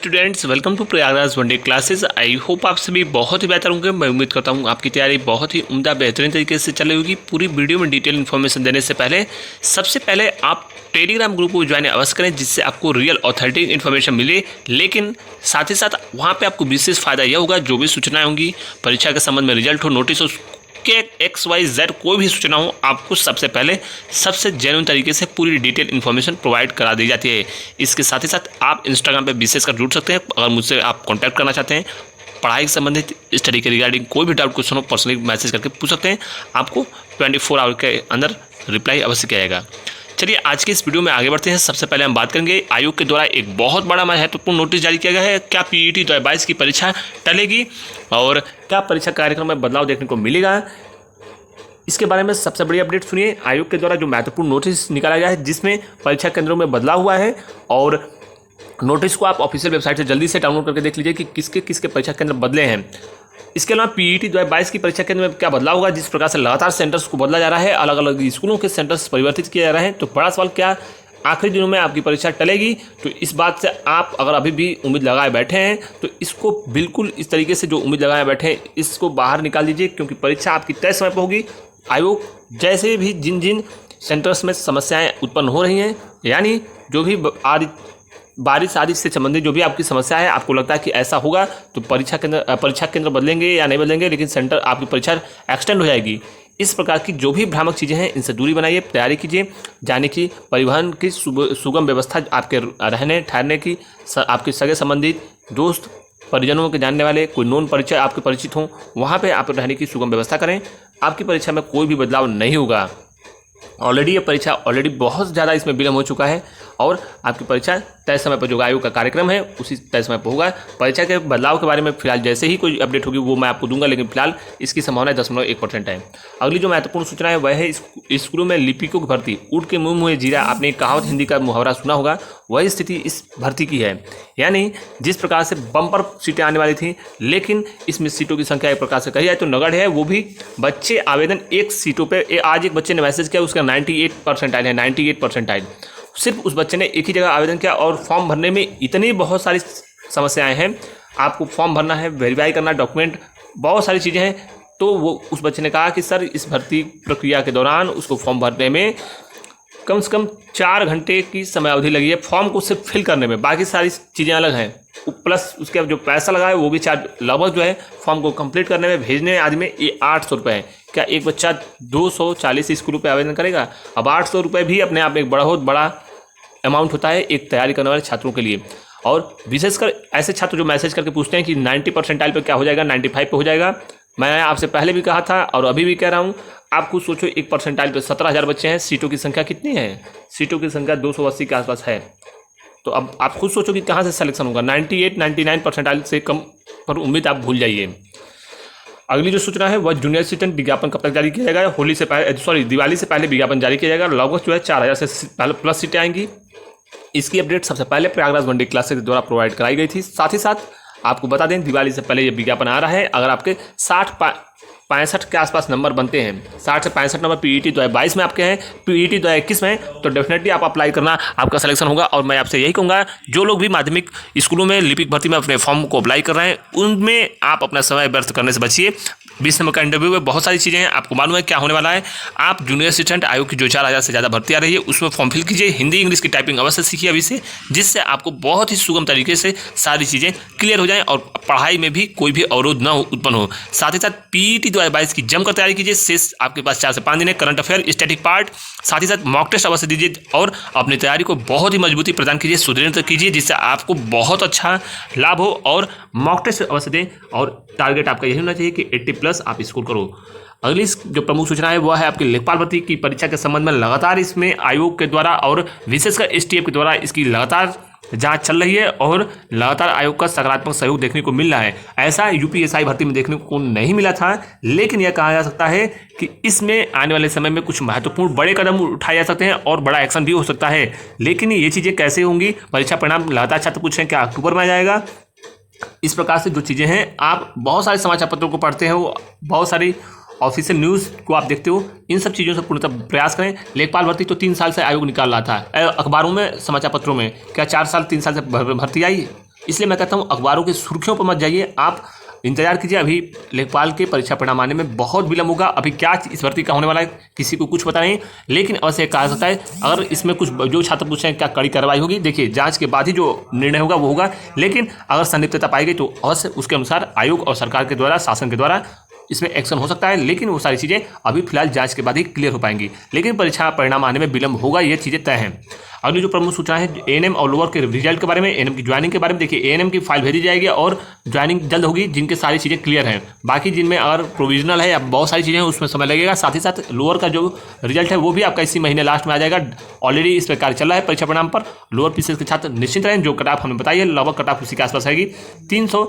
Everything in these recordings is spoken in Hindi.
Students welcome to Prayagraj one day classes. I hope आप सभी बहुत ही बेहतर होंगे। मैं उम्मीद करता हूँ आपकी तैयारी बहुत ही उम्दा बेहतरीन तरीके से चल रही होगी। पूरी वीडियो में डिटेल इन्फॉर्मेशन देने से पहले सबसे पहले आप टेलीग्राम ग्रुप को ज्वाइन अवश्य करें, जिससे आपको रियल ऑथेंटिक इन्फॉर्मेशन मिले। लेकिन साथ ही साथ वहाँ पर आपको विशेष फायदा यह होगा, जो भी सूचनाएँ होंगी परीक्षा के संबंध में, रिजल्ट हो, नोटिस हो, के XYZ कोई भी सूचना हो, आपको सबसे पहले सबसे जेन्युइन तरीके से पूरी डिटेल इन्फॉर्मेशन प्रोवाइड करा दी जाती है। इसके साथ ही साथ आप इंस्टाग्राम पे विशेषकर जुड़ सकते हैं। अगर मुझसे आप कांटेक्ट करना चाहते हैं, पढ़ाई से संबंधित स्टडी के रिगार्डिंग कोई भी डाउट क्वेश्चन हो, पर्सनली मैसेज करके पूछ सकते हैं। आपको 24 आवर के अंदर रिप्लाई अवश्य किया जाएगा। चलिए आज के इस वीडियो में आगे बढ़ते हैं। सबसे पहले हम बात करेंगे आयोग के द्वारा एक बहुत बड़ा महत्वपूर्ण नोटिस जारी किया गया है। क्या PET 2022 की परीक्षा टलेगी और क्या परीक्षा कार्यक्रम में बदलाव देखने को मिलेगा, इसके बारे में सबसे बड़ी अपडेट सुनिए। आयोग के द्वारा जो महत्वपूर्ण नोटिस निकाला गया है, जिसमें परीक्षा केंद्रों में बदलाव हुआ है, और नोटिस को आप ऑफिशियल वेबसाइट से जल्दी से डाउनलोड करके देख लीजिए कि किसके किसके परीक्षा केंद्र बदले हैं। इसके अलावा PET 2022 की परीक्षा केंद्र में क्या बदलाव होगा, जिस प्रकार से लगातार सेंटर्स को बदला जा रहा है, अलग अलग स्कूलों के सेंटर्स परिवर्तित किए जा रहे हैं। तो बड़ा सवाल, क्या आखिरी दिनों में आपकी परीक्षा टलेगी? तो इस बात से आप अगर अभी भी उम्मीद लगाए बैठे हैं, तो इसको बिल्कुल इस तरीके से जो उम्मीद लगाए बैठे हैं, इसको बाहर निकाल दीजिए, क्योंकि परीक्षा आपकी तय समय पर होगी। आयोग जैसे भी जिन जिन सेंटर्स में समस्याएं उत्पन्न हो रही हैं, यानी जो भी बारिश आदि से संबंधित जो भी आपकी समस्या है, आपको लगता है कि ऐसा होगा, तो परीक्षा केंद्र बदलेंगे या नहीं बदलेंगे, लेकिन सेंटर आपकी परीक्षा एक्सटेंड हो जाएगी। इस प्रकार की जो भी भ्रामक चीज़ें हैं, इनसे दूरी बनाइए, तैयारी कीजिए। जाने की, परिवहन की सुगम व्यवस्था, आपके रहने ठहरने की, आपके सगे संबंधित दोस्त परिजनों के जानने वाले कोई नॉन परिचय आपके परिचित हों, वहाँ पे आप रहने की सुगम व्यवस्था करें। आपकी परीक्षा में कोई भी बदलाव नहीं होगा। ऑलरेडी ये परीक्षा बहुत ज़्यादा इसमें विलम्ब हो चुका है, और आपकी परीक्षा तय समय पर जो आयोग का कार्यक्रम है उसी तय समय पर होगा। परीक्षा के बदलाव के बारे में फिलहाल जैसे ही कोई अपडेट होगी वो मैं आपको दूंगा, लेकिन फिलहाल इसकी संभावना 10.1% है। अगली जो महत्वपूर्ण सूचना है वह है स्कूलों में लिपिकों की भर्ती। ऊँट के मुंह में जीरा, आपने एक कहावत हिंदी का मुहावरा सुना होगा, वही स्थिति इस भर्ती की है। यानी जिस प्रकार से बम्पर सीटें आने वाली थी, लेकिन इसमें सीटों की संख्या एक प्रकार से कही जाए तो नगण्य है। वो भी बच्चे आवेदन एक सीटों पर, आज एक बच्चे ने मैसेज किया, उसका 98 परसेंटाइल है, 98 परसेंटाइल। सिर्फ उस बच्चे ने एक ही जगह आवेदन किया, और फॉर्म भरने में इतनी बहुत सारी समस्याएं हैं। आपको फॉर्म भरना है, वेरीफाई करना, डॉक्यूमेंट, बहुत सारी चीज़ें हैं। तो वो उस बच्चे ने कहा कि सर, इस भर्ती प्रक्रिया के दौरान उसको फॉर्म भरने में कम से कम 4 घंटे की समय अवधि लगी है, फॉर्म को सिर्फ फिल करने में। बाकी सारी चीज़ें अलग हैं, प्लस उसके जो पैसा लगा है वो भी चार्ज, लगभग जो है फॉर्म को कंप्लीट करने में, भेजने आदि में, ये 800 रुपये है। क्या एक बच्चा 240 स्कूलों पे आवेदन करेगा? अब 800 रुपये भी अपने आप में एक बहुत बड़ा अमाउंट होता है एक तैयारी करने वाले छात्रों के लिए। और विशेषकर ऐसे छात्र जो मैसेज करके पूछते हैं कि 90 परसेंटाइल पे क्या हो जाएगा, 95 पे हो जाएगा। मैं आपसे पहले भी कहा था और अभी भी कह रहा हूँ, आप खुद सोचो, एक परसेंटाइल पे 17,000 बच्चे हैं, सीटों की संख्या कितनी है? सीटों की संख्या 280 के आसपास है। तो अब आप खुद सोचो कि कहाँ से सिलेक्शन होगा। 98-99 परसेंटाइल से कम पर उम्मीद आप भूल जाइए। अगली जो सूचना है वह जूनियर असिस्टेंट विज्ञापन कब तक जारी किया जाएगा? दिवाली से पहले विज्ञापन जारी किया जाएगा। लगभग जो है 4,000 से पहले प्लस सीटें आएंगी। इसकी अपडेट सबसे पहले प्रयागराज वनडे क्लासेस के द्वारा प्रोवाइड कराई गई थी। साथ ही साथ आपको बता दें, दिवाली से पहले ये विज्ञापन आ रहा है। अगर आपके 65 के आसपास नंबर बनते हैं, 60 से 65 नंबर PET 2022 में आपके हैं, PET 2021 में, तो डेफिनेटली आप अप्लाई करना, आपका सिलेक्शन होगा। और मैं आपसे यही कहूँगा, जो लोग भी माध्यमिक स्कूलों में लिपिक भर्ती में अपने फॉर्म को अप्लाई कर रहे हैं, उनमें आप अपना समय व्यर्थ करने से बचिए। 20 नंबर का इंटरव्यू में बहुत सारी चीज़ें हैं, आपको मालूम है क्या होने वाला है। आप जूनियर असिस्टेंट आयोग की जो 4,000 से ज़्यादा भर्ती आ रही है, उसमें फॉर्म फिल कीजिए। हिंदी इंग्लिश की टाइपिंग अवश्य सीखिए अभी से, जिससे आपको बहुत ही सुगम तरीके से सारी चीज़ें क्लियर हो जाएं और पढ़ाई में भी कोई भी अवरोध न उत्पन्न हो। साथ ही साथ PET 2022 की जमकर तैयारी कीजिए। शेष आपके पास 4 से 5 दिन है। करंट अफेयर, स्टैटिक पार्ट, साथ ही साथ मॉक टेस्ट अवश्य दीजिए, और अपनी तैयारी को बहुत ही मजबूती प्रदान कीजिए, सुदृढ़ कीजिए, जिससे आपको बहुत अच्छा लाभ हो। और मॉक टेस्ट अवश्य दें, और टारगेट आपका यही होना चाहिए कि 80+ आप स्कोर करो। अगली जो प्रमुख सूचना है वह है आपकी लेखपाल भर्ती की परीक्षा के संबंध में। लगातार इसमें आयोग के द्वारा और विशेषकर STF के द्वारा इसकी लगातार जांच चल रही है, और लगातार आयोग का सकारात्मक सहयोग देखने को मिल रहा है। ऐसा UPSI भर्ती में देखने को नहीं मिला था, लेकिन यह कहा जा सकता है कि इसमें आने वाले समय में कुछ महत्वपूर्ण बड़े कदम उठाए जा सकते हैं और बड़ा एक्शन भी हो सकता है। लेकिन ये चीज़ें कैसे होंगी? परीक्षा परिणाम लगातार छात्र पूछ रहे हैं, क्या अक्टूबर में आ जाएगा? इस प्रकार से जो चीज़ें हैं, आप बहुत सारे समाचार पत्रों को पढ़ते हो, बहुत सारी ऑफिशियल न्यूज़ को आप देखते हो, इन सब चीज़ों से पूर्णतः प्रयास करें। लेखपाल भर्ती तो 3 साल से आयोग निकाल रहा था, अखबारों में, समाचार पत्रों में। क्या 4 साल 3 साल से भर्ती आई? इसलिए मैं कहता हूँ अखबारों की सुर्खियों पर मत जाइए, आप इंतजार कीजिए। अभी लेखपाल के परीक्षा परिणाम आने में बहुत विलंब होगा। अभी क्या इस भर्ती का होने वाला है किसी को कुछ पता नहीं, लेकिन अवश्य कहा जाता है अगर इसमें कुछ जो छात्र पूछ रहे हैं क्या कड़ी कार्रवाई होगी, देखिए जांच के बाद ही जो निर्णय होगा वो होगा। लेकिन अगर संदिग्धता पाई गई तो अवश्य उसके अनुसार आयोग और सरकार के द्वारा, शासन के द्वारा इसमें एक्शन हो सकता है। लेकिन वो सारी चीज़ें अभी फिलहाल जांच के बाद ही क्लियर हो पाएंगी, लेकिन परीक्षा परिणाम आने में विलंब होगा, ये चीज़ें तय हैं। अगली जो प्रमुख सूचना है एएनएम और लोअर के रिजल्ट के बारे में, एएनएम की ज्वाइनिंग के बारे में। देखिए एएनएम की फाइल भेजी जाएगी और ज्वाइनिंग जल्द होगी जिनके सारी चीज़ें क्लियर हैं। बाकी जिनमें अगर प्रोविजनल है या बहुत सारी चीज़ें हैं उसमें समय लगेगा। साथ ही साथ लोअर का जो रिजल्ट है वो भी आपका इसी महीने लास्ट में आ जाएगा। ऑलरेडी इस पर कार्य चल रहा है परीक्षा परिणाम पर। लोअर पीसीएस के छात्र निश्चिंत रहें, जो कट ऑफ हमने बताई है लगभग कट ऑफ उसी के आसपास आएगी। 300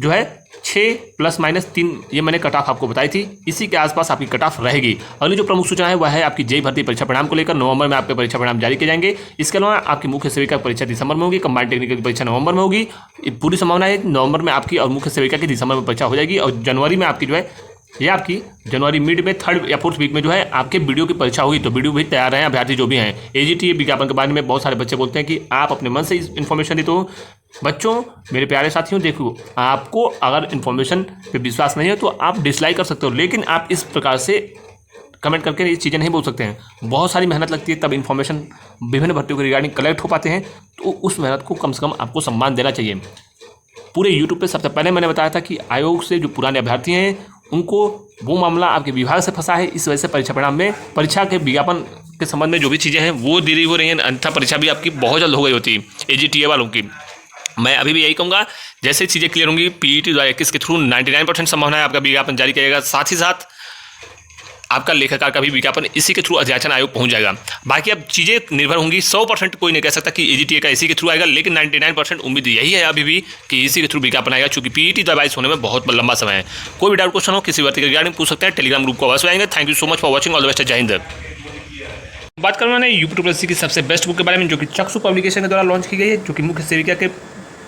जो है 6 ± 3 ये मैंने कट ऑफ आपको बताई थी, इसी के आसपास आपकी कट ऑफ रहेगी। अगली जो प्रमुख सूचना है वह है आपकी जेई भर्ती परीक्षा परिणाम को लेकर। नवंबर में आपके परीक्षा परिणाम जारी किए जाएंगे। इसके अलावा आपकी मुख्य सेविका परीक्षा दिसंबर में होगी, कंबाइंड टेक्निकल की परीक्षा नवंबर में होगी। पूरी संभावना है नवंबर में आपकी और मुख्य सेविका की दिसंबर में परीक्षा हो जाएगी और जनवरी में आपकी जो है ये आपकी जनवरी मिड में 3rd या 4th वीक में जो है आपके वीडियो की परीक्षा होगी। तो वीडियो भी तैयार रहें अभ्यर्थी जो भी हैं। एजीटी विज्ञापन के बारे में बहुत सारे बच्चे बोलते हैं कि आप अपने मन से इन्फॉर्मेशन देते हो। बच्चों मेरे प्यारे साथियों, देखो आपको अगर इन्फॉर्मेशन पे विश्वास नहीं है तो आप डिसलाइक कर सकते हो, लेकिन आप इस प्रकार से कमेंट करके ये चीज़ें नहीं बोल सकते हैं। बहुत सारी मेहनत लगती है तब इन्फॉर्मेशन विभिन्न भर्तियों के रिगार्डिंग कलेक्ट हो पाते हैं, तो उस मेहनत को कम से कम आपको सम्मान देना चाहिए। पूरे यूट्यूब पे सबसे पहले मैंने बताया था कि आयोग से जो पुराने अभ्यर्थी हैं उनको वो मामला आपके विभाग से फंसा है, इस वजह से परीक्षा परिणाम में परीक्षा के विज्ञापन के संबंध में जो भी चीज़ें हैं वो देरी हो रही हैं, अन्यथा परीक्षा भी आपकी बहुत जल्द हो गई होती एजीटीए वालों की। मैं अभी भी यही कहूँगा जैसे चीज़ें क्लियर होंगी पीईटी 2021 के थ्रू 99% संभावना है आपका विज्ञापन जारी किया जाएगा। साथ ही साथ आपका लेखाकार का भी विज्ञापन इसी के थ्रू अध्याचन आयोग पहुंच जाएगा। बाकी अब चीज़ें निर्भर होंगी, 100% कोई नहीं कह सकता कि एजीटीए का इसी के थ्रू आएगा, लेकिन 99% उम्मीद यही है अभी भी कि इसी के थ्रू विज्ञापन आएगा, क्योंकि पीईटी 2022 होने में बहुत लंबा समय है। कोई भी डाउट क्वेश्चन हो किसी भर्ती के रिगार्डिंग पूछ सकते हैं, टेलीग्राम ग्रुप को अवश्य आएंगे। Thank you so much for watching, all the best, जय हिंद। बात करूँ मैंने यूपीपीएससी की सबसे बेस्ट बुक के बारे में जो कि चक्षु पब्लिकेशन के द्वारा लॉन्च की गई है, जो कि मुख्य सेविका के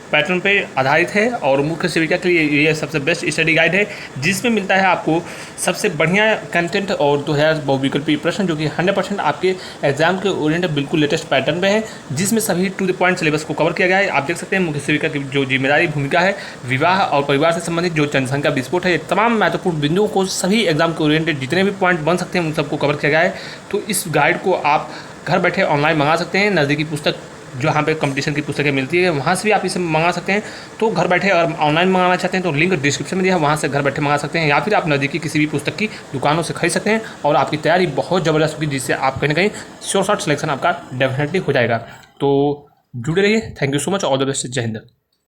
पैटर्न पे आधारित है और मुख्य सेविका के लिए ये सबसे बेस्ट स्टडी गाइड है, जिसमें मिलता है आपको सबसे बढ़िया कंटेंट और 2000 बहुविकल्पी प्रश्न जो कि 100% आपके एग्जाम के ओरिएंटेड बिल्कुल लेटेस्ट पैटर्न में है, जिसमें सभी टू द पॉइंट सिलेबस को कवर किया गया है। आप देख सकते हैं मुख्य सेविका की जो जिम्मेदारी भूमिका है, विवाह और परिवार से संबंधित जो जनसंख्या विस्फोट है, ये तमाम महत्वपूर्ण बिंदुओं को सभी एग्जाम के ओरिएंटेड जितने भी पॉइंट बन सकते हैं उन सबको कवर किया गया है। तो इस गाइड को आप घर बैठे ऑनलाइन मंगा सकते हैं। नज़दीकी पुस्तक जहाँ पे कंपटीशन की पुस्तकें मिलती है वहाँ से भी आप इसे मंगा सकते हैं। तो घर बैठे अगर ऑनलाइन मंगाना चाहते हैं तो लिंक डिस्क्रिप्शन में दिया है, वहाँ से घर बैठे मंगा सकते हैं, या फिर आप नज़दीकी किसी भी पुस्तक की दुकानों से खरीद सकते हैं और आपकी तैयारी बहुत ज़बरदस्त होगी, जिससे आप कहीं ना कहीं श्योर शॉट सिलेक्शन आपका डेफिनेटली हो जाएगा। तो जुड़े रहिए। Thank you so much, all the best, जय हिंद।